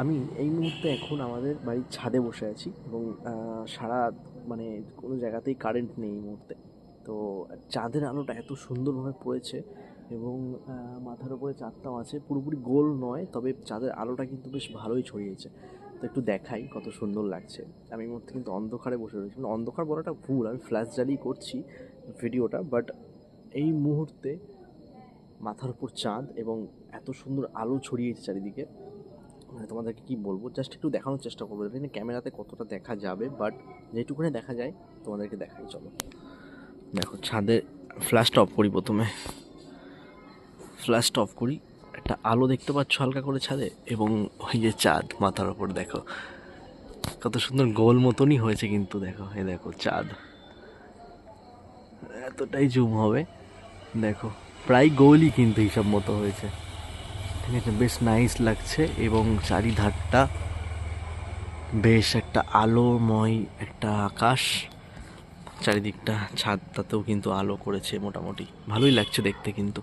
আমি এই মুহূর্তে এখন আমাদের বাড়ির ছাদে বসে আছি এবং সারা মানে কোনো জায়গাতেই কারেন্ট নেই এই মুহূর্তে। তো চাঁদের আলোটা এত সুন্দরভাবে পড়েছে এবং মাথার উপরে চাঁদটাও আছে, পুরোপুরি গোল নয়, তবে চাঁদের আলোটা কিন্তু বেশ ভালোই ছড়িয়েছে। তো একটু দেখাই কত সুন্দর লাগছে। আমি এই মুহূর্তে কিন্তু অন্ধকারে বসে রয়েছি, মানে অন্ধকার বলাটা ভুল, আমি ফ্ল্যাশ জ্বালিয়ে করছি ভিডিওটা, বাট এই মুহূর্তে মাথার উপর চাঁদ এবং এত সুন্দর আলো ছড়িয়েছে চারিদিকে, মানে তোমাদেরকে কি বলবো, জাস্ট একটু দেখানোর চেষ্টা করবো। জানি না ক্যামেরাতে কতটা দেখা যাবে, বাট যেটুকুনি দেখা যায় তোমাদেরকে দেখাই, চলো। দেখো ছাদে ফ্ল্যাশটা অফ করি, প্রথমে ফ্ল্যাশটা অফ করি। একটা আলো দেখতে পাচ্ছ হালকা করে ছাদে, এবং ওই যে চাঁদ মাথার ওপর দেখো কত সুন্দর গোল মতনই হয়েছে কিন্তু, দেখো এই দেখো চাঁদ এতটাই জুম হবে, দেখো প্রায় গোলই কিন্তু হিসাব মতো হয়েছে। ঠিক আছে, বেশ নাইস লাগছে এবং চারিধারটা বেশ একটা আলোময় একটা আকাশ, চারিদিকটা ছাদটাতেও কিন্তু আলো করেছে, মোটামুটি ভালোই লাগছে দেখতে কিন্তু।